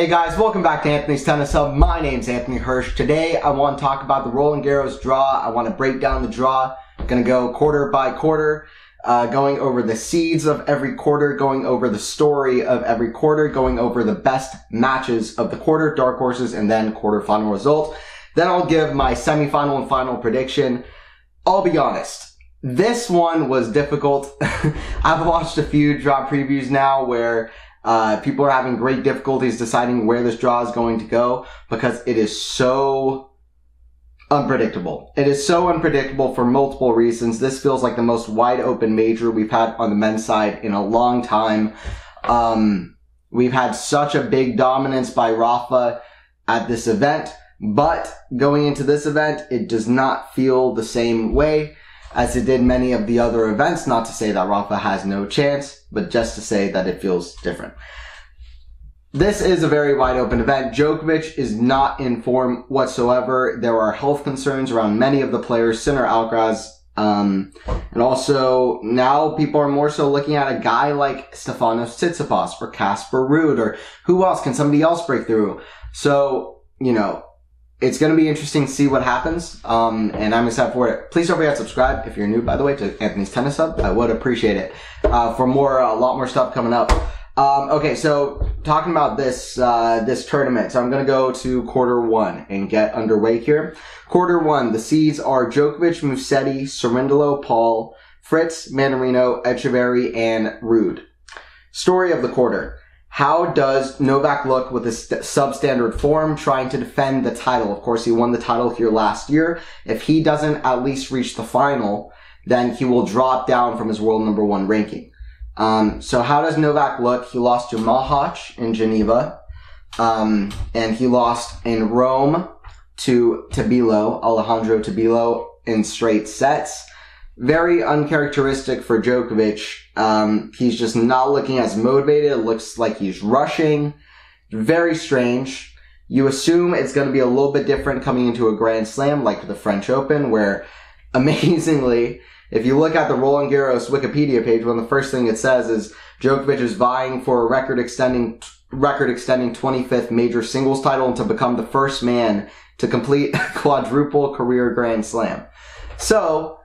guys, welcome back to Anthony's Tennis Hub. My name's Anthony Hirsch. Today I want to talk about the Roland Garros draw. I want to break down the draw. I'm going to go quarter by quarter, going over the seeds of every quarter, going over the story of every quarter, going over the best matches of the quarter, dark horses, and then quarterfinal result. Then I'll give my semifinal and final prediction. I'll be honest, this one was difficult. I've watched a few draw previews now where people are having great difficulties deciding where this draw is going to go because it is so unpredictable. It is so unpredictable for multiple reasons. This feels like the most wide open major we've had on the men's side in a long time. We've had such a big dominance by Rafa at this event, but going into this event, it does not feel the same way as it did many of the other events. Not to say that Rafa has no chance, but just to say that it feels different. This is a very wide open event. Djokovic is not in form whatsoever. There are health concerns around many of the players, Sinner, Alcaraz, and also now people are more so looking at a guy like Stefanos Tsitsipas or Casper Ruud or who else? Can somebody else break through? So, you know, it's going to be interesting to see what happens, and I'm excited for it. Please don't forget to subscribe if you're new, by the way, to Anthony's Tennis Hub. I would appreciate it. For a lot more stuff coming up. Okay, so talking about this tournament, so I'm going to go to quarter one and get underway here. Quarter one, the seeds are Djokovic, Musetti, Cerundolo, Paul, Fritz, Mannarino, Etcheverry, and Ruud. Story of the quarter. How does Novak look with his substandard form trying to defend the title? Of course, he won the title here last year. If he doesn't at least reach the final, then he will drop down from his world number one ranking. So how does Novak look? He lost to Mahac in Geneva, and he lost in Rome to Alejandro Tabilo in straight sets. Very uncharacteristic for Djokovic. He's just not looking as motivated. It looks like he's rushing. Very strange. You assume it's going to be a little bit different coming into a Grand Slam like the French Open, where amazingly, if you look at the Roland Garros Wikipedia page, one of the first things it says is Djokovic is vying for a record-extending 25th major singles title and to become the first man to complete a quadruple career Grand Slam. So,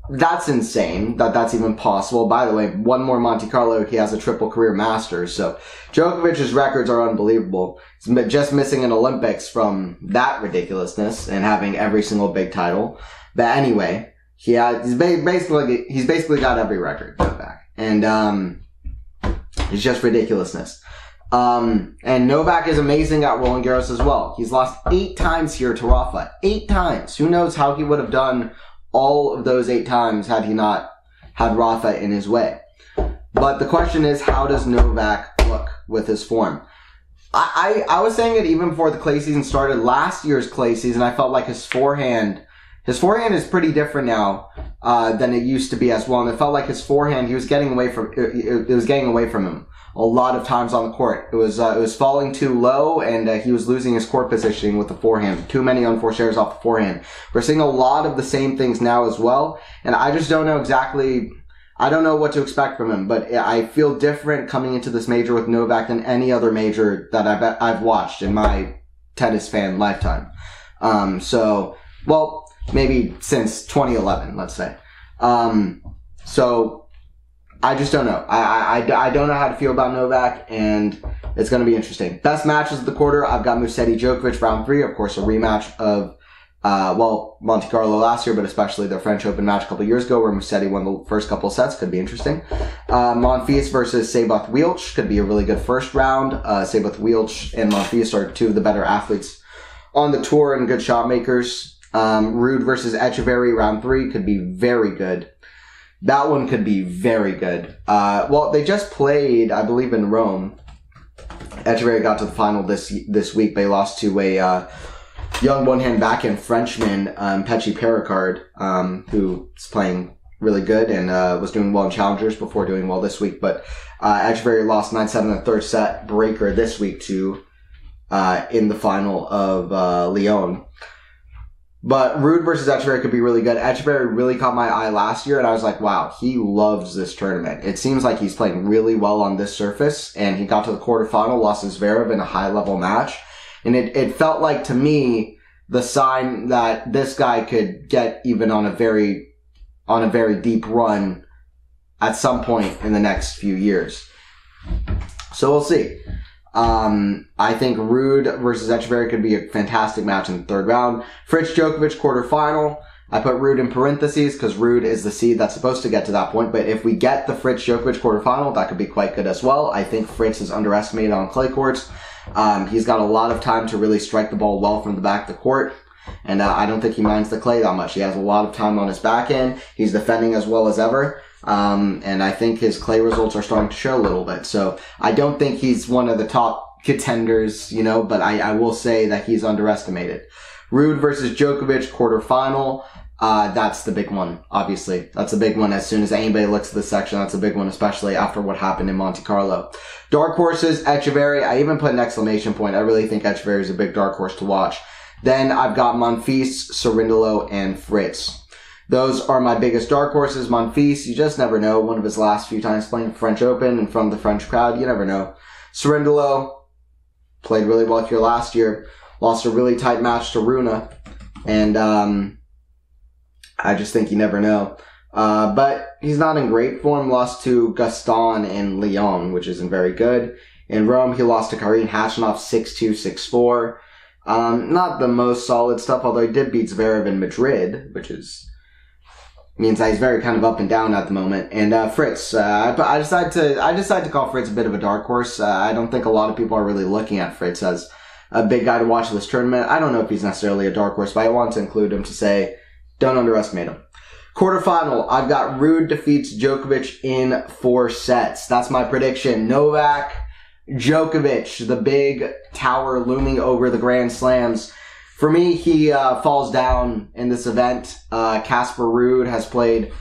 that's insane that that's even possible. By the way, one more Monte Carlo, he has a triple career Masters. So Djokovic's records are unbelievable. He's just missing an Olympics from that ridiculousness and having every single big title. But anyway, he's basically got every record back, and it's just ridiculousness. And Novak is amazing at Roland Garros as well. He's lost 8 times here to Rafa. 8 times. Who knows how he would have done all of those 8 times had he not had Rafa in his way. But the question is, how does Novak look with his form? I was saying it even before the clay season started. Last year's clay season, I felt like his forehand is pretty different now than it used to be as well. And it felt like his forehand, he was getting away from it was getting away from him a lot of times on the court. It was falling too low, and he was losing his court positioning with the forehand. Too many unforced errors off the forehand. We're seeing a lot of the same things now as well, and I just don't know exactly. I don't know what to expect from him, but I feel different coming into this major with Novak than any other major that I've watched in my tennis fan lifetime. So, well, maybe since 2011, let's say. So I just don't know. I don't know how to feel about Novak, and it's going to be interesting. Best matches of the quarter, I've got Musetti Djokovic round 3, of course, a rematch of, Monte Carlo last year, but especially the French Open match a couple years ago where Musetti won the first couple of sets. Could be interesting. Monfils versus Seyboth Wieltsch could be a really good first round. Seyboth Wieltsch and Monfils are 2 of the better athletes on the tour and good shot makers. Ruud versus Etcheverry round 3 could be very good. That one could be very good. Well, they just played, I believe, in Rome. Etcheverry got to the final this week. They lost to a young one-hand backhand Frenchman, Pechi Pericard, who's playing really good and was doing well in challengers before doing well this week. But Etcheverry lost 9-7 in the third set breaker this week to in the final of Lyon. But Ruud versus Etcheverry could be really good. Etcheverry really caught my eye last year, and I was like, wow, he loves this tournament. It seems like he's playing really well on this surface, and he got to the quarterfinal, lost to Zverev in a high-level match. And it felt like, to me, the sign that this guy could get even on a very deep run at some point in the next few years. So we'll see. I think Ruud versus Etcheverry could be a fantastic match in the third round. Fritz Djokovic quarterfinal. I put Ruud in parentheses because Ruud is the seed that's supposed to get to that point. But if we get the Fritz Djokovic quarterfinal, that could be quite good as well. I think Fritz is underestimated on clay courts. He's got a lot of time to really strike the ball well from the back of the court. And I don't think he minds the clay that much. He has a lot of time on his back end. He's defending as well as ever. And I think his clay results are starting to show a little bit. So I don't think he's one of the top contenders, you know, but I will say that he's underestimated. Ruud versus Djokovic quarterfinal. That's the big one, obviously. That's a big one. As soon as anybody looks at this section, that's a big one, especially after what happened in Monte Carlo. Dark horses, Etcheverry. I even put an exclamation point. I really think Etcheverry is a big dark horse to watch. Then I've got Monfils, Cerundolo, and Fritz. Those are my biggest dark horses. Monfils, you just never know. One of his last few times playing French Open in front of the French crowd, you never know. Cerundolo played really well here last year. Lost a really tight match to Runa. And I just think you never know. But he's not in great form. Lost to Gaston in Lyon, which isn't very good. In Rome, he lost to Karin Khachanov 6-2, 6-4. Not the most solid stuff, although he did beat Zverev in Madrid, which means that he's very kind of up and down at the moment. And Fritz, I decided to call Fritz a bit of a dark horse. I don't think a lot of people are really looking at Fritz as a big guy to watch this tournament. I don't know if he's necessarily a dark horse, but I want to include him to say, don't underestimate him. Quarterfinal, I've got Ruud defeats Djokovic in 4 sets. That's my prediction. Novak, Djokovic, the big tower looming over the Grand Slams. For me, he falls down in this event. Casper Ruud has played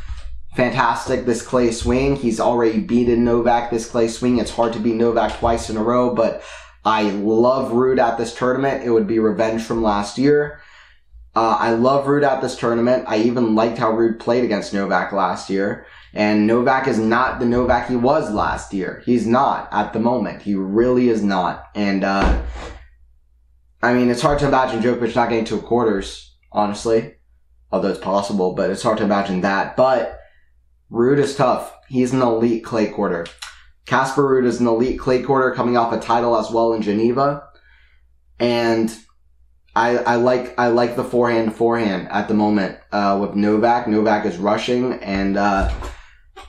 fantastic this clay swing. He's already beaten Novak this clay swing. It's hard to beat Novak twice in a row, but I love Ruud at this tournament. It would be revenge from last year. I love Ruud at this tournament. I even liked how Ruud played against Novak last year. And Novak is not the Novak he was last year. He's not at the moment. He really is not. And, I mean, it's hard to imagine Djokovic not getting to a quarters, honestly. Although it's possible, but it's hard to imagine that. But Ruud is tough. He's an elite clay courter. Casper Ruud is an elite clay courter coming off a title as well in Geneva. And I like the forehand at the moment, with Novak. Novak is rushing, and,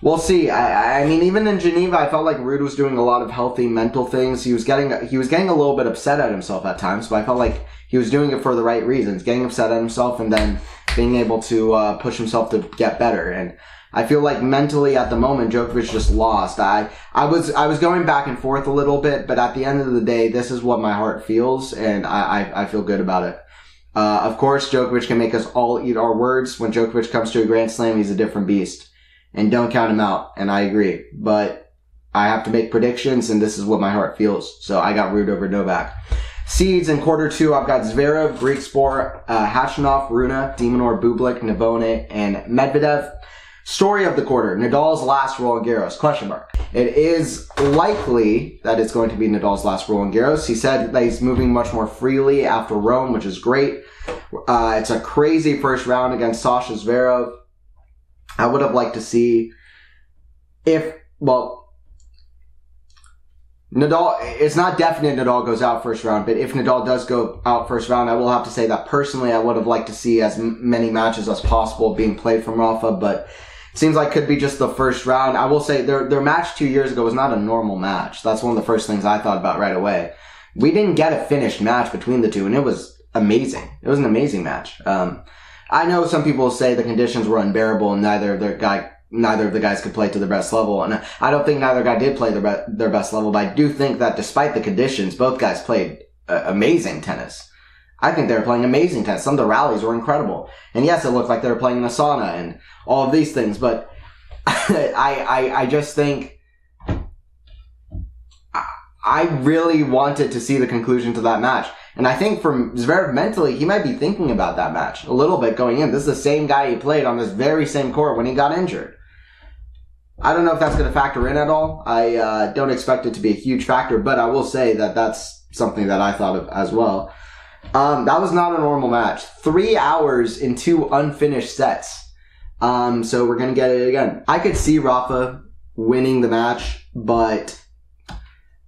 we'll see. I mean, even in Geneva, I felt like Ruud was doing a lot of healthy mental things. He was getting a little bit upset at himself at times, but I felt like he was doing it for the right reasons, getting upset at himself and then being able to, push himself to get better. And I feel like mentally at the moment, Djokovic just lost. I was going back and forth a little bit, but at the end of the day, this is what my heart feels, and I feel good about it. Of course, Djokovic can make us all eat our words. When Djokovic comes to a Grand Slam, he's a different beast. And don't count him out, and I agree. But I have to make predictions, and this is what my heart feels. So I got Ruud over Novak. Seeds in quarter 2, I've got Zverev, Griekspoor, Khachanov, Runa, de Minaur, Bublik, Navone, and Medvedev. Story of the quarter, Nadal's last Roland Garros, question mark. It is likely that it's going to be Nadal's last Roland Garros. He said that he's moving much more freely after Rome, which is great. It's a crazy first round against Sasha Zverev. I would have liked to see Nadal, it's not definite Nadal goes out first round, but if Nadal does go out first round, I will have to say that personally I would have liked to see as many matches as possible being played from Rafa, but it seems like it could be just the first round. I will say their match 2 years ago was not a normal match. That's one of the first things I thought about right away. We didn't get a finished match between the two, and it was amazing. It was an amazing match. I know some people say the conditions were unbearable and neither of the guys could play to their best level, and I don't think neither guy did play their best level, but I do think that despite the conditions, both guys played amazing tennis. I think they were playing amazing tennis. Some of the rallies were incredible. And yes, it looked like they were playing in a sauna and all of these things, but I just think I really wanted to see the conclusion to that match. And I think for Zverev mentally, he might be thinking about that match a little bit going in. This is the same guy he played on this very same court when he got injured. I don't know if that's going to factor in at all. I don't expect it to be a huge factor, but I will say that that's something that I thought of as well. That was not a normal match. 3 hours in 2 unfinished sets. So we're going to get it again. I could see Rafa winning the match, but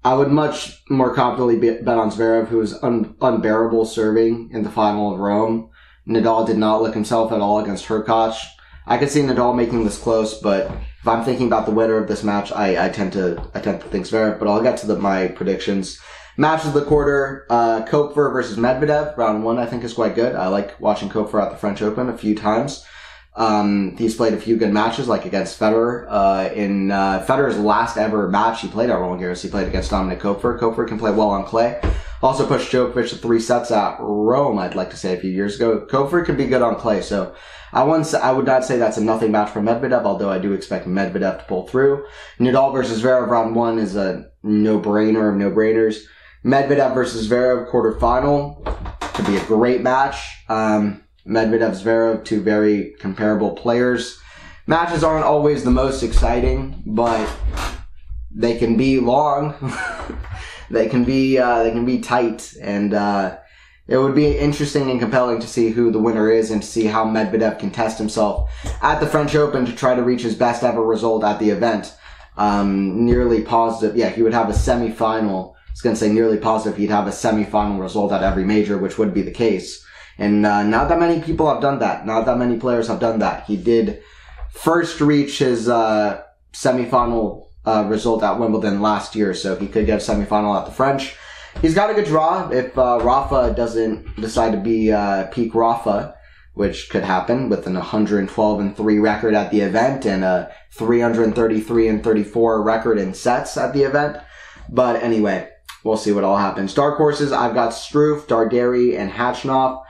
I would much more confidently bet on Zverev, who was unbearable serving in the final of Rome. Nadal did not look himself at all against Hurkacz. I could see Nadal making this close, but if I'm thinking about the winner of this match, I tend to think Zverev. But I'll get to my predictions. Match of the quarter: Koepfer versus Medvedev. Round 1, I think, is quite good. I like watching Koepfer at the French Open a few times. He's played a few good matches, like against Federer. In Federer's last ever match he played at Roland Garros, he played against Dominic Koepfer. Koepfer can play well on clay. Also pushed Djokovic to 3 sets at Rome, I'd like to say, a few years ago. Koepfer can be good on clay, so I would not say that's a nothing match for Medvedev, although I do expect Medvedev to pull through. Nadal versus Zverev round 1 is a no-brainer of no-brainers. Medvedev versus Zverev quarterfinal could be a great match. Medvedev, Zverev, 2 very comparable players. Matches aren't always the most exciting, but they can be long. They can be tight, and it would be interesting and compelling to see who the winner is and to see how Medvedev can test himself at the French Open to try to reach his best ever result at the event. Nearly positive. Yeah, he would have a semifinal. I was going to say nearly positive he'd have a semifinal result at every major, which would be the case. And not that many people have done that. Not that many players have done that. He did first reach his semifinal result at Wimbledon last year, so he could get a semifinal at the French. He's got a good draw if Rafa doesn't decide to be peak Rafa, which could happen with an 112-3 record at the event and a 333-34 record in sets at the event. But anyway, we'll see what all happens. Dark horses, I've got Struff, Darderi, and Khachanov.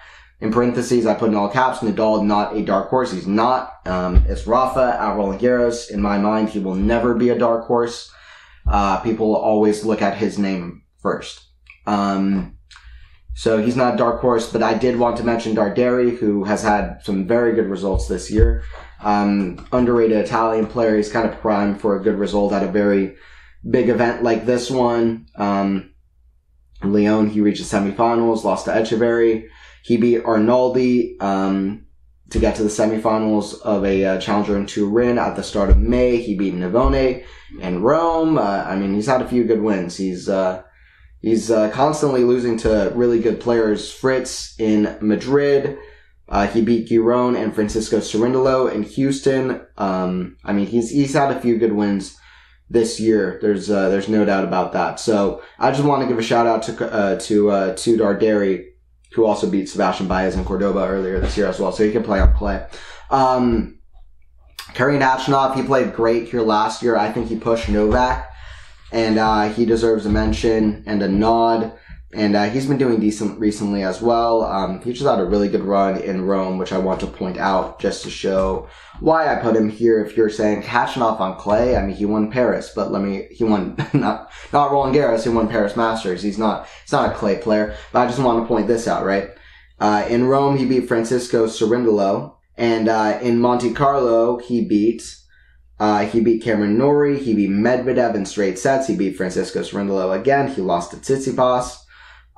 In parentheses, I put in all caps, Nadal, not a dark horse. He's not. It's Rafa at Roland Garros. In my mind, he will never be a dark horse. People always look at his name first. So he's not a dark horse, but I did want to mention Darderi, who has had some very good results this year. Underrated Italian player. He's kind of primed for a good result at a very big event like this one. Lyon, he reached the semifinals, lost to Echeverry. He beat Arnaldi to get to the semifinals of a Challenger in Turin at the start of May. He beat Navone in Rome. I mean, he's had a few good wins. He's constantly losing to really good players. Fritz in Madrid. He beat Giron and Francisco Cerundolo in Houston. I mean, he's had a few good wins this year. There's no doubt about that. So I just want to give a shout out to Darderi, who also beat Sebastian Baez in Cordoba earlier this year as well, so he can play on clay. Karen Khachanov, he played great here last year. I think he pushed Novak, and he deserves a mention and a nod. And he's been doing decent recently as well. He just had a really good run in Rome, which I want to point out just to show why I put him here. If you're saying Khachanov on clay, I mean, he won Paris, but he won not Roland Garros, he won Paris Masters. He's not a clay player, but I just want to point this out, right? In Rome, he beat Francisco Cerundolo, and in Monte Carlo, he beat Cameron Norrie, he beat Medvedev in straight sets, he beat Francisco Cerundolo again, he lost to Tsitsipas.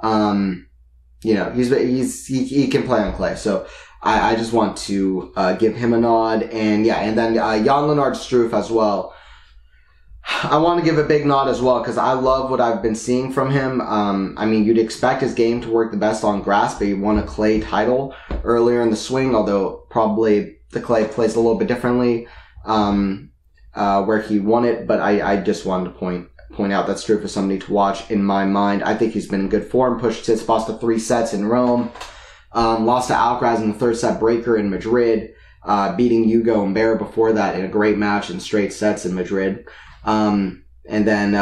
You know, he can play on clay, so I just want to give him a nod. And yeah, and then Jan-Lennard Struff as well. I want to give a big nod as well because I love what I've been seeing from him. I mean, you'd expect his game to work the best on grass, but he won a clay title earlier in the swing, although probably the clay plays a little bit differently where he won it. But I just wanted to point out that Struff is somebody to watch in my mind. I think he's been in good form. Pushed Tsitsipas to 3 sets in Rome. Lost to Alcaraz in the 3rd set breaker in Madrid. Beating Hugo Humbert before that in a great match in straight sets in Madrid. And then,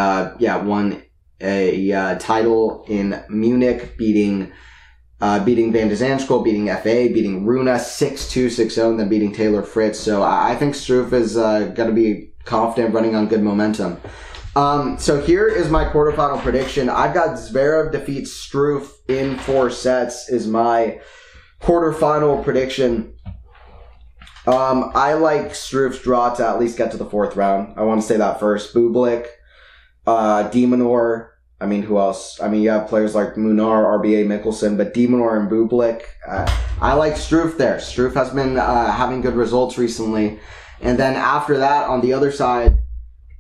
won a title in Munich, beating Van de Zandschulp, beating FA, beating Rune 6-2, 6-0, and then beating Taylor Fritz. So I think Struff is going to be confident, running on good momentum. So here is my quarterfinal prediction. I've got Zverev defeats Struff in 4 sets is my quarterfinal prediction. I like Struff's draw to at least get to the 4th round. I want to say that first. Bublik, de Minaur. I mean, who else? I mean, you have players like Munar, RBA, Mickelson, but de Minaur and Bublik. I like Struff there. Struff has been having good results recently. And then after that, on the other side,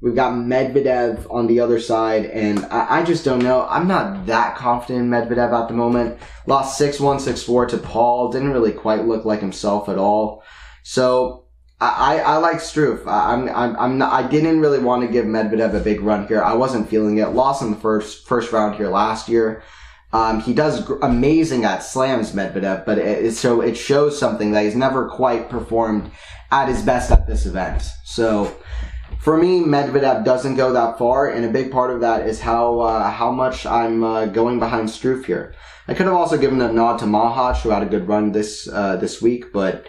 we've got Medvedev on the other side, and I just don't know. I'm not that confident in Medvedev at the moment. Lost 6-1, 6-4 to Paul. Didn't really quite look like himself at all. So I like Struff. I didn't really want to give Medvedev a big run here. I wasn't feeling it. Lost in the first round here last year. He does amazing at slams, Medvedev, but it shows something that he's never quite performed at his best at this event. So for me, Medvedev doesn't go that far, and a big part of that is how much I'm going behind Struff here. I could have also given a nod to Mahac, who had a good run this week, but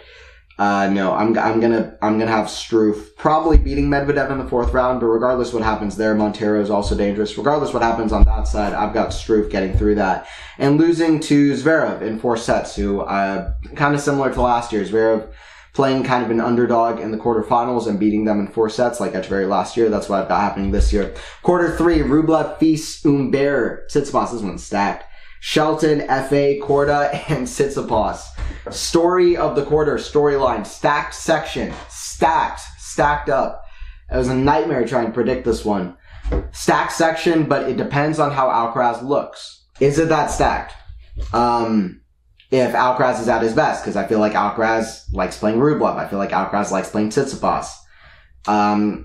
no, I'm gonna have Struff probably beating Medvedev in the 4th round. But regardless what happens there, Montero is also dangerous. Regardless what happens on that side, I've got Struff getting through that and losing to Zverev in 4 sets, who kind of similar to last year. Zverev playing kind of an underdog in the quarterfinals and beating them in 4 sets like Etcheverry last year. That's what I've got happening this year. Quarter 3, Rublev, Fils, Humbert, Tsitsipas. This one's stacked. Shelton, FA, Korda, and Tsitsipas. Story of the quarter, storyline, stacked section, stacked up. It was a nightmare trying to predict this one. Stacked section, but it depends on how Alcaraz looks. Is it that stacked? If Alcaraz is at his best, because I feel like Alcaraz likes playing Rublev. I feel like Alcaraz likes playing Tsitsipas.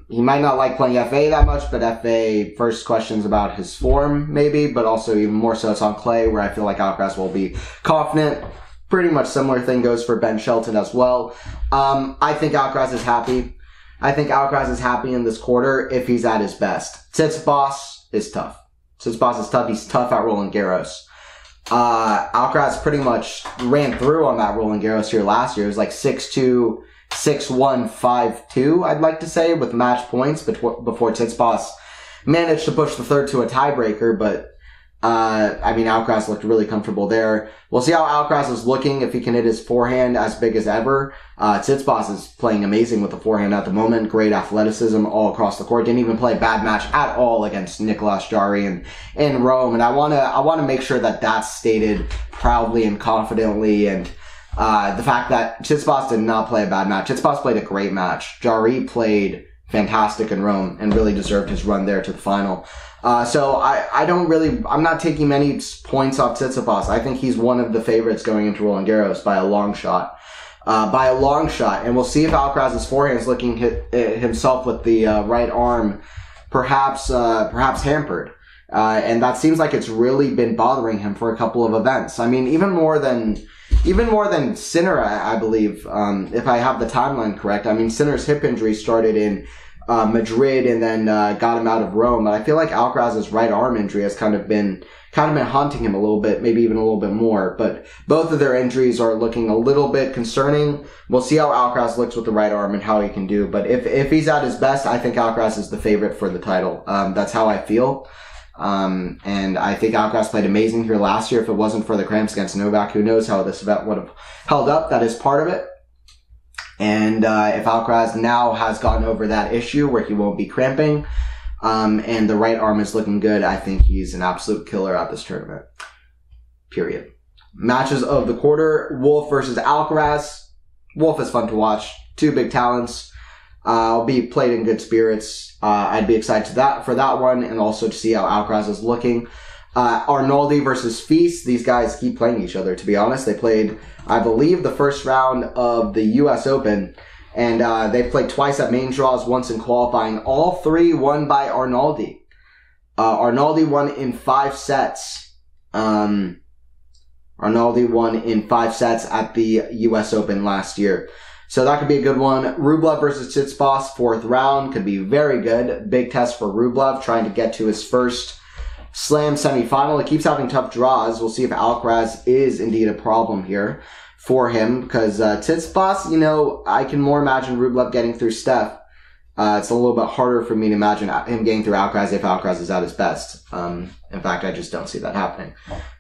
He might not like playing FA that much, but FA, first questions about his form, maybe, but also even more so it's on clay, where I feel like Alcaraz will be confident. Pretty much similar thing goes for Ben Shelton as well. I think Alcaraz is happy. I think Alcaraz is happy in this quarter if he's at his best. Tsitsipas is tough. Tsitsipas is tough. He's tough at Roland Garros. Alcaraz pretty much ran through on that Roland Garros here last year. It was like 6-2, 6-1, 5-2, I'd like to say, with match points before Tsitsipas managed to push the 3rd to a tiebreaker, but I mean, Alcaraz looked really comfortable there. We'll see how Alcaraz is looking, if he can hit his forehand as big as ever. Tsitsipas is playing amazing with the forehand at the moment. Great athleticism all across the court. Didn't even play a bad match at all against Nicolas Jarry in Rome. And I want to make sure that that's stated proudly and confidently. And the fact that Tsitsipas did not play a bad match. Tsitsipas played a great match. Jarry played fantastic in Rome and really deserved his run there to the final. So I'm not taking many points off Tsitsipas. I think he's one of the favorites going into Roland Garros by a long shot. And we'll see if Alcaraz's forehand is looking himself with the right arm, perhaps hampered. And that seems like it's really been bothering him for a couple of events. I mean, even more than Sinner, I believe, if I have the timeline correct. I mean, Sinner's hip injury started in Madrid and then got him out of Rome. But I feel like Alcaraz's right arm injury has kind of been haunting him a little bit, maybe even a little bit more. But both of their injuries are looking a little bit concerning. We'll see how Alcaraz looks with the right arm and how he can do. But if he's at his best, I think Alcaraz is the favorite for the title. That's how I feel. And I think Alcaraz played amazing here last year. If it wasn't for the cramps against Novak, who knows how this event would have held up. That is part of it. And if Alcaraz now has gotten over that issue where he won't be cramping, and the right arm is looking good, I think he's an absolute killer at this tournament. Period. Matches of the quarter, Wolf versus Alcaraz. Wolf is fun to watch. 2 big talents. I'll be played in good spirits. I'd be excited for that one, and also to see how Alcaraz is looking. Arnaldi versus Fils. These guys keep playing each other, to be honest. They played, I believe, the first round of the U.S. Open, and they've played twice at main draws, once in qualifying. All 3 won by Arnaldi. Arnaldi won in 5 sets. Arnaldi won in 5 sets at the U.S. Open last year. So that could be a good one. Rublev versus Tsitsipas, 4th round. Could be very good. Big test for Rublev, trying to get to his first Slam semifinal. He keeps having tough draws. We'll see if Alcaraz is indeed a problem here for him, because Tsitsipas, I can more imagine Rublev getting through Steph It's a little bit harder for me to imagine him getting through Alcaraz if Alcaraz is at his best. In fact, I just don't see that happening.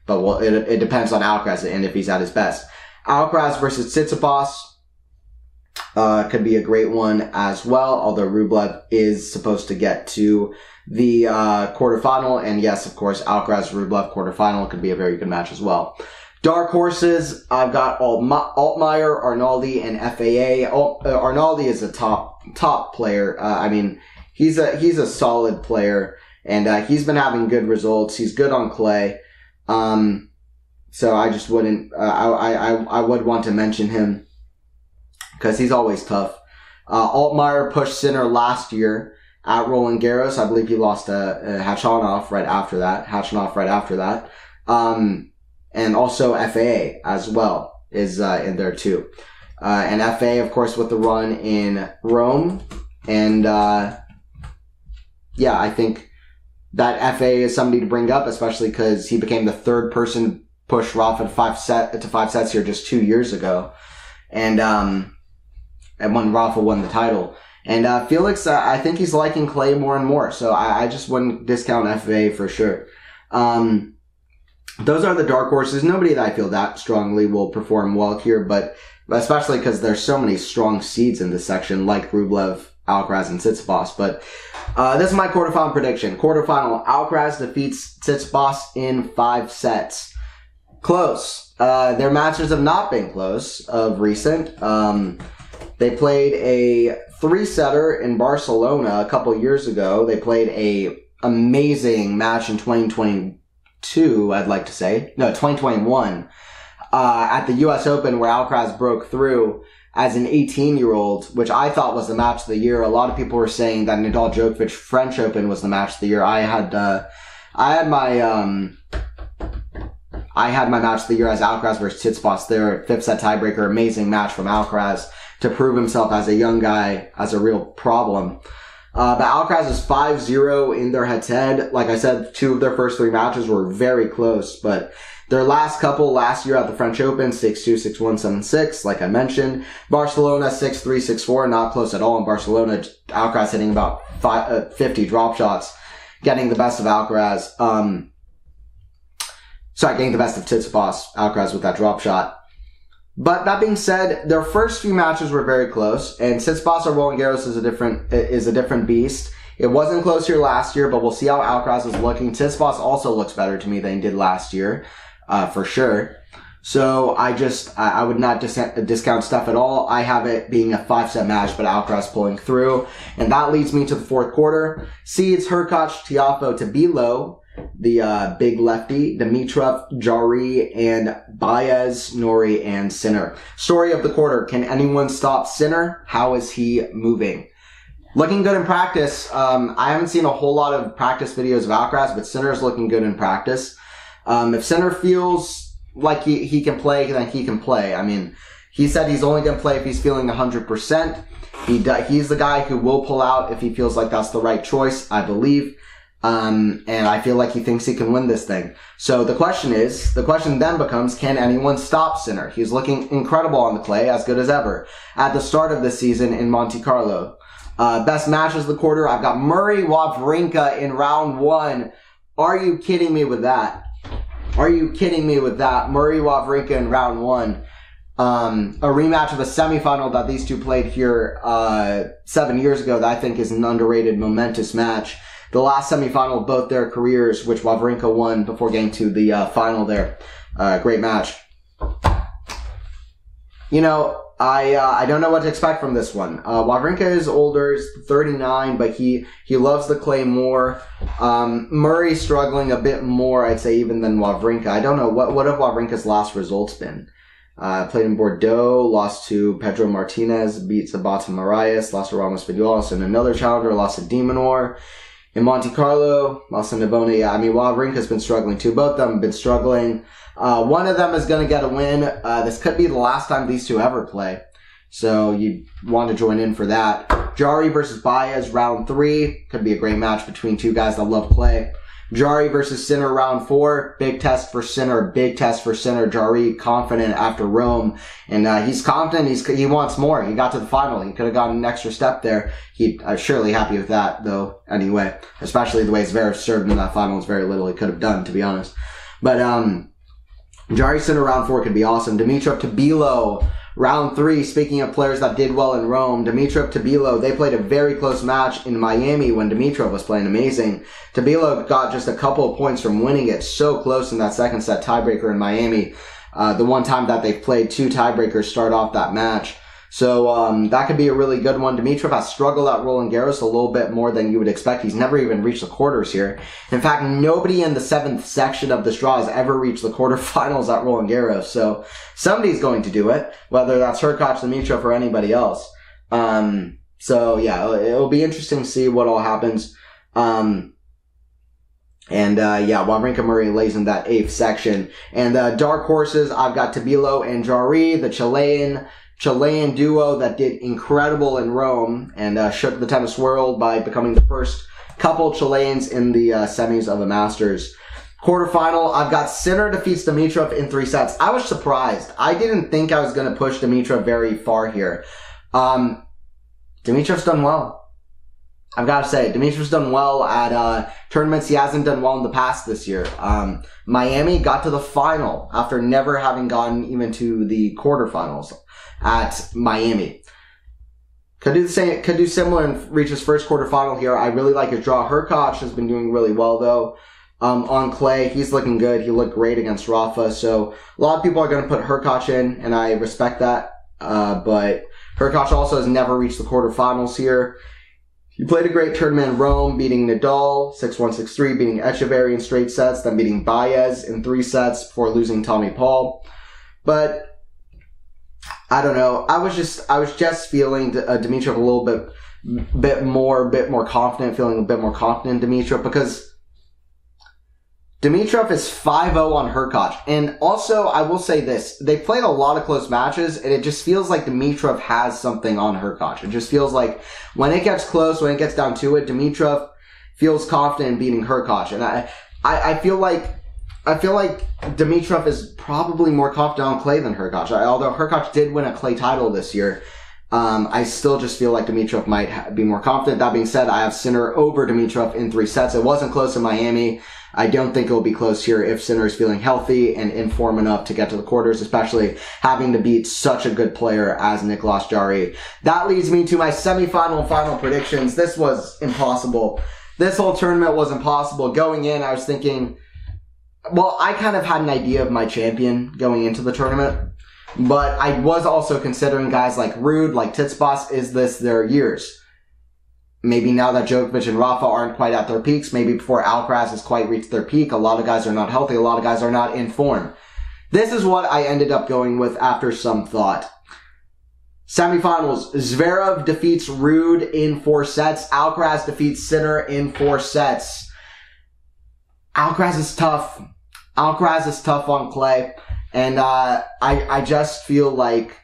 But well, it depends on Alcaraz and if he's at his best. Alcaraz versus Tsitsipas could be a great one as well, although Rublev is supposed to get to the quarterfinal. And yes, of course, Alcaraz-Rublev quarterfinal could be a very good match as well. Dark horses, I've got Altmaier, Arnaldi, and FAA. Arnaldi is a top player. I mean, he's a solid player, and he's been having good results. He's good on clay. So I just wouldn't, I would want to mention him because he's always tough. Altmaier pushed Sinner last year at Roland Garros. I believe he lost to Khachanov right after that. And also FAA as well is in there too. And FAA, of course, with the run in Rome. And yeah, I think that FAA is somebody to bring up, especially because he became the third person to push Rafa to five sets here just 2 years ago. And when Rafa won the title. And Felix, I think he's liking clay more and more. So I just wouldn't discount FAA for sure. Those are the dark horses. Nobody that I feel that strongly will perform well here, but especially because there's so many strong seeds in this section, like Rublev, Alcaraz, and Tsitsipas. But this is my quarterfinal prediction. Quarterfinal, Alcaraz defeats Tsitsipas in 5 sets. Close. Their matches have not been close of recent. They played a 3-setter in Barcelona a couple years ago. They played a amazing match in 2022, I'd like to say. No, 2021. At the US Open where Alcaraz broke through as an 18-year-old, which I thought was the match of the year. A lot of people were saying that Nadal-Djokovic French Open was the match of the year. I had my match of the year as Alcaraz versus Tsitsipas there. 5th set tiebreaker. Amazing match from Alcaraz to prove himself as a young guy as a real problem. But Alcaraz is 5-0 in their head-to-head. Like I said, 2 of their first 3 matches were very close, but their last couple last year at the French Open, 6-2, 6-1, 7-6, like I mentioned. Barcelona, 6-3, 6-4, not close at all in Barcelona. Alcaraz hitting about 50 drop shots, getting the best of Alcaraz. Getting the best of Tsitsipas, Alcaraz with that drop shot. But that being said, their first few matches were very close, and Tsitsipas or Roland Garros is a different beast. It wasn't close here last year, but we'll see how Alcaraz is looking. Tsitsipas also looks better to me than he did last year, for sure. So I would not discount stuff at all. I have it being a 5-set match, but Alcaraz pulling through. And that leads me to the 4th quarter. Seeds Hurkacz, Tiafoe, Tabilo, the big lefty, Dimitrov, Jarry, and Baez, Norrie, and Sinner. Story of the quarter. Can anyone stop Sinner? How is he moving? Looking good in practice. I haven't seen a whole lot of practice videos of Alcaraz, but Sinner is looking good in practice. If Sinner feels like he can play, then he can play. I mean, he said he's only going to play if he's feeling 100%. He's the guy who will pull out if he feels like that's the right choice, I believe. And I feel like he thinks he can win this thing. So the question then becomes, can anyone stop Sinner? He's looking incredible on the clay, as good as ever, at the start of this season in Monte Carlo. Best matches of the quarter, I've got Murray Wawrinka in round 1. Are you kidding me with that? Murray Wawrinka in round 1. A rematch of a semifinal that these two played here 7 years ago that I think is an underrated, momentous match. The last semifinal of both their careers, which Wawrinka won before getting to the final there. Great match. You know, I don't know what to expect from this one. Wawrinka is older, he's 39, but he loves the clay more. Murray's struggling a bit more, I'd say, even than Wawrinka. I don't know, what have Wawrinka's last results been? Played in Bordeaux, lost to Pedro Martinez, beat Sabata Marias, lost to Ramos Vinolas, and another challenger, lost to De Minaur. In Monte Carlo, lost to Navona. Yeah, I mean, Wawrinka's been struggling too. Both of them have been struggling. One of them is going to get a win. This could be the last time these two ever play. So you want to join in for that. Jarry versus Baez, round 3. Could be a great match between two guys that love clay. Jarry versus Sinner round 4. Big test for Sinner. Big test for Sinner. Jarry confident after Rome. And he's confident. He wants more. He got to the final. He could have gone an extra step there. I'm surely happy with that, though, anyway. Especially the way Zverev served in that final. It's very little he could have done, to be honest. But Jarry Sinner round 4 could be awesome. Dimitrov Tabilo round 3. Speaking of players that did well in Rome, Dimitrov Tabilo, they played a very close match in Miami when Dimitrov was playing amazing. Tabilo got just a couple of points from winning it so close in that second set tiebreaker in Miami. The one time that they've played 2 tiebreakers start off that match. So that could be a really good one. Dimitrov has struggled at Roland Garros a little bit more than you would expect. He's never even reached the quarters here. In fact, nobody in the 7th section of this draw has ever reached the quarterfinals at Roland Garros. So somebody's going to do it, whether that's Hurkacz, Dimitrov, or anybody else. So yeah, it'll be interesting to see what all happens. Yeah, Wawrinka Murray lays in that 8th section. And dark horses, I've got Tabilo and Jarry, the Chilean duo that did incredible in Rome and shook the tennis world by becoming the first couple Chileans in the semis of the Masters. Quarterfinal, I've got Sinner defeats Dimitrov in 3 sets. I was surprised. I didn't think I was going to push Dimitrov very far here. Dimitrov's done well. I've got to say, Dimitrov's done well at tournaments he hasn't done well in the past this year. Miami got to the final after never having gotten even to the quarterfinals at Miami. Could do the same, could do similar and reach his first quarterfinal here. I really like his draw. Hurkacz has been doing really well though. On clay, he's looking good. He looked great against Rafa. So a lot of people are going to put Hurkacz in, and I respect that. But Hurkacz also has never reached the quarterfinals here. He played a great tournament in Rome, beating Nadal 6-1, 6-3, beating Echeverry in straight sets, then beating Baez in 3 sets before losing Tommy Paul. But I don't know. I was just feeling Dimitrov a little bit more confident, feeling a bit more confident in Dimitrov because Dimitrov is 5-0 on Hurkacz. And also, I will say this. They played a lot of close matches, and it just feels like Dimitrov has something on Hurkacz. It just feels like when it gets close, when it gets down to it, Dimitrov feels confident in beating Hurkacz. And I feel like Dimitrov is probably more confident on clay than Hurkacz. Although Hurkacz did win a clay title this year, I still just feel like Dimitrov might be more confident. That being said, I have Sinner over Dimitrov in 3 sets. It wasn't close in Miami. I don't think it'll be close here if Sinner is feeling healthy and in form enough to get to the quarters, especially having to beat such a good player as Nicolas Jarry. That leads me to my semifinal and final predictions. This was impossible. This whole tournament was impossible. Going in, I was thinking, well, I kind of had an idea of my champion going into the tournament, but I was also considering guys like Ruud, like Tsitsipas. Is this their years? Maybe now that Djokovic and Rafa aren't quite at their peaks, maybe before Alcaraz has quite reached their peak, a lot of guys are not healthy, a lot of guys are not in form. This is what I ended up going with after some thought. Semifinals, Zverev defeats Ruud in 4 sets. Alcaraz defeats Sinner in 4 sets. Alcaraz is tough. Alcaraz is tough on clay. And I just feel like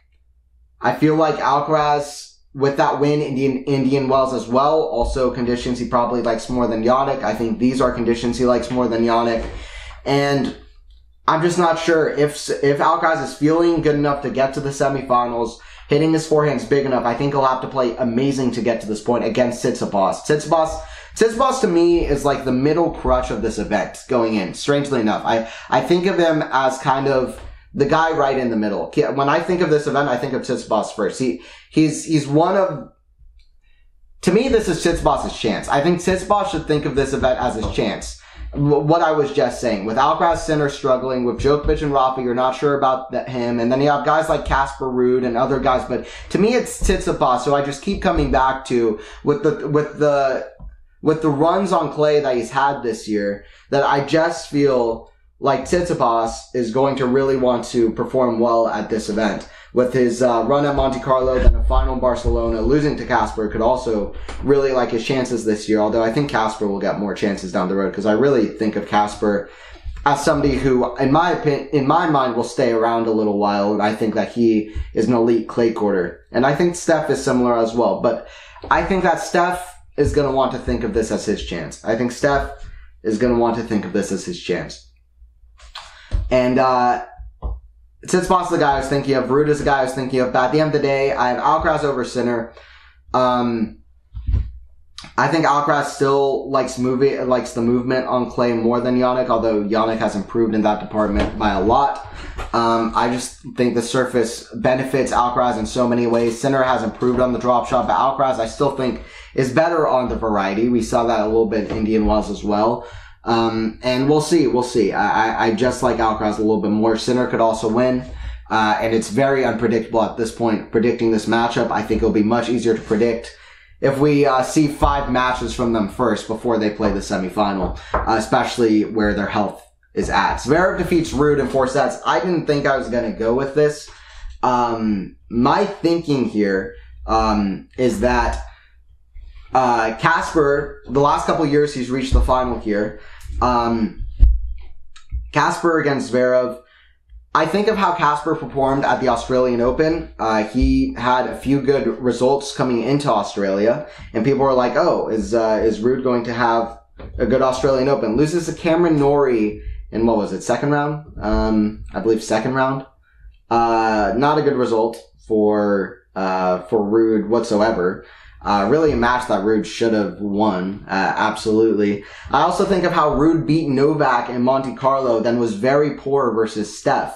Alcaraz, with that win, Indian Wells as well, also conditions he probably likes more than Jannik. I think these are conditions he likes more than Jannik. And I'm just not sure if Alcaraz is feeling good enough to get to the semifinals, hitting his forehands big enough. I think he'll have to play amazing to get to this point against Tsitsipas. Tsitsipas to me is like the middle crutch of this event going in, strangely enough. I think of him as kind of the guy right in the middle. When I think of this event, I think of Tsitsipas first. He's one of, to me, this is Tsitsipas' chance. I think Tsitsipas should think of this event as his chance. What I was just saying, with Alcaraz, Sinner struggling, with Djokovic and Rafa, you're not sure about him, and then you have guys like Casper Ruud and other guys, but to me it's Tsitsipas, so I just keep coming back to, with the runs on clay that he's had this year, that I just feel like Tsitsipas is going to really want to perform well at this event. With his run at Monte Carlo, then a final in Barcelona, losing to Casper could also really like his chances this year, although I think Casper will get more chances down the road, because I really think of Casper as somebody who, in my opinion, in my mind, will stay around a little while, and I think that he is an elite clay courter. And I think Steph is similar as well, but I think that Steph is going to want to think of this as his chance. I think Steph is going to want to think of this as his chance. And Tsitsipas is the guy I was thinking of. Ruud is the guy I was thinking of. But at the end of the day, I have Alcaraz over Sinner. I think Alcaraz still likes the movement on clay more than Jannik, although Jannik has improved in that department by a lot. I just think the surface benefits Alcaraz in so many ways. Sinner has improved on the drop shot, but Alcaraz I still think is better on the variety. We saw that a little bit in Indian Wells as well. And we'll see. I just like Alcaraz a little bit more. Sinner could also win. And it's very unpredictable at this point, predicting this matchup. I think it'll be much easier to predict if we see 5 matches from them first before they play the semifinal, especially where their health is at. Zverev defeats Ruud in 4 sets. I didn't think I was going to go with this. My thinking here is that Casper, the last couple of years he's reached the final here. Casper against Zverev. I think of how Casper performed at the Australian Open. He had a few good results coming into Australia, and people were like, "Oh, is Ruud going to have a good Australian Open?" Loses to Cameron Norrie in what was it, second round? I believe second round. Not a good result for Ruud whatsoever. Really a match that Ruud should have won, absolutely. I also think of how Ruud beat Novak in Monte Carlo, then was very poor versus Steph.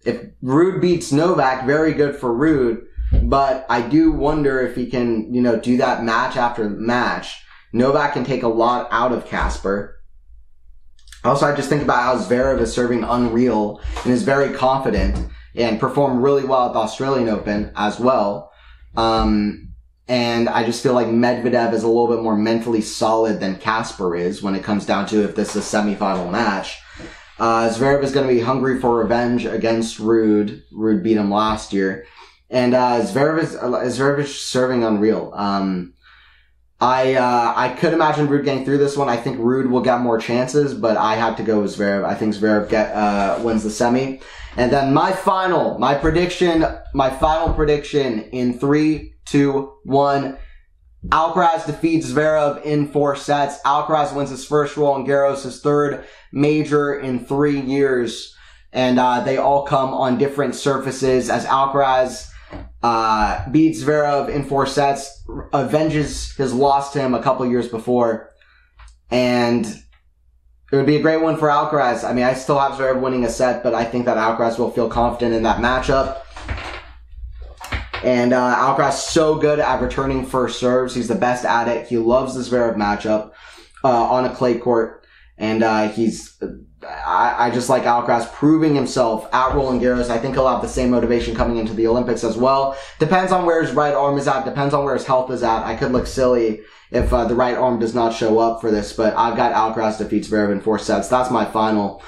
If Ruud beats Novak, very good for Ruud, but I do wonder if he can, do that match after match. Novak can take a lot out of Casper. Also, I just think about how Zverev is serving unreal and is very confident and performed really well at the Australian Open as well. And I just feel like Medvedev is a little bit more mentally solid than Casper is when it comes down to if this is a semifinal match. Zverev is going to be hungry for revenge against Ruud. Ruud beat him last year. And Zverev is serving unreal. I could imagine Ruud getting through this one. I think Ruud will get more chances, but I have to go with Zverev. I think Zverev wins the semi. And then my final prediction in 3, 2, 1. Alcaraz defeats Zverev in 4 sets. Alcaraz wins his first Roland Garros, his 3rd major in 3 years. And they all come on different surfaces as Alcaraz beats Zverev in 4 sets, avenges his loss to him a couple years before. And it would be a great one for Alcaraz. I mean, I still have Zverev winning a set, but I think that Alcaraz will feel confident in that matchup. And Alcaraz so good at returning first serves. He's the best at it. He loves the Zverev matchup on a clay court. And I just like Alcaraz proving himself at Roland Garros. I think he'll have the same motivation coming into the Olympics as well. Depends on where his right arm is at. Depends on where his health is at. I could look silly if the right arm does not show up for this, but I've got Alcaraz defeats Zverev in 4 sets. That's my final.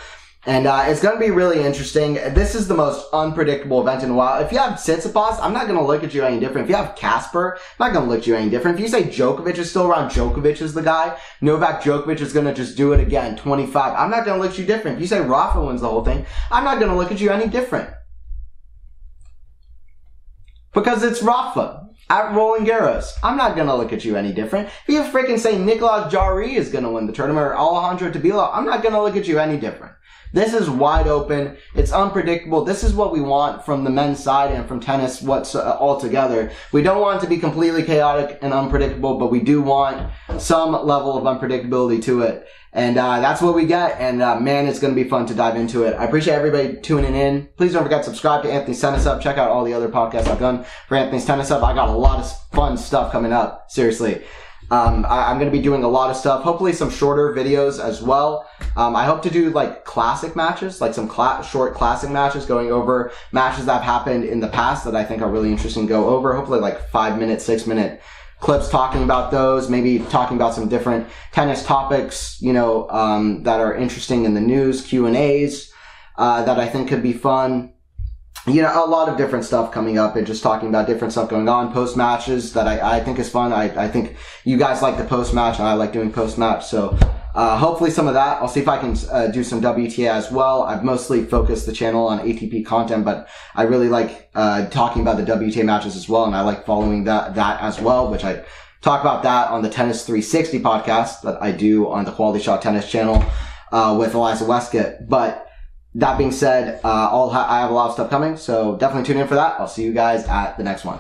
And it's going to be really interesting. This is the most unpredictable event in a while. If you have Tsitsipas, I'm not going to look at you any different. If you have Casper, I'm not going to look at you any different. If you say Djokovic is still around, Djokovic is the guy. Novak Djokovic is going to just do it again, 25. I'm not going to look at you different. If you say Rafa wins the whole thing, I'm not going to look at you any different. Because it's Rafa at Roland Garros. I'm not going to look at you any different. If you freaking say Nicolas Jarry is going to win the tournament or Alejandro Tabilo, I'm not going to look at you any different. This is wide open. It's unpredictable. This is what we want from the men's side and from tennis altogether. We don't want it to be completely chaotic and unpredictable, but we do want some level of unpredictability to it. And that's what we get. And man, it's going to be fun to dive into it. I appreciate everybody tuning in. Please don't forget to subscribe to Anthony's Tennis Up. Check out all the other podcasts I've done for Anthony's Tennis Up. I got a lot of fun stuff coming up. Seriously. I'm going to be doing a lot of stuff, hopefully some shorter videos as well. I hope to do like classic matches, like some short classic matches going over matches that have happened in the past that I think are really interesting to go over. Hopefully like 5-minute, 6-minute clips talking about those, maybe talking about some different tennis topics, that are interesting in the news, Q&As, that I think could be fun. A lot of different stuff coming up and just talking about different stuff going on, post matches that I think is fun. I think you guys like the post match and I like doing post match. So, hopefully some of that. I'll see if I can, do some WTA as well. I've mostly focused the channel on ATP content, but I really like, talking about the WTA matches as well. And I like following that as well, which I talk about that on the Tennis 360 podcast that I do on the Quality Shot Tennis channel with Eliza Westcott. But that being said, I have a lot of stuff coming, so definitely tune in for that. I'll see you guys at the next one.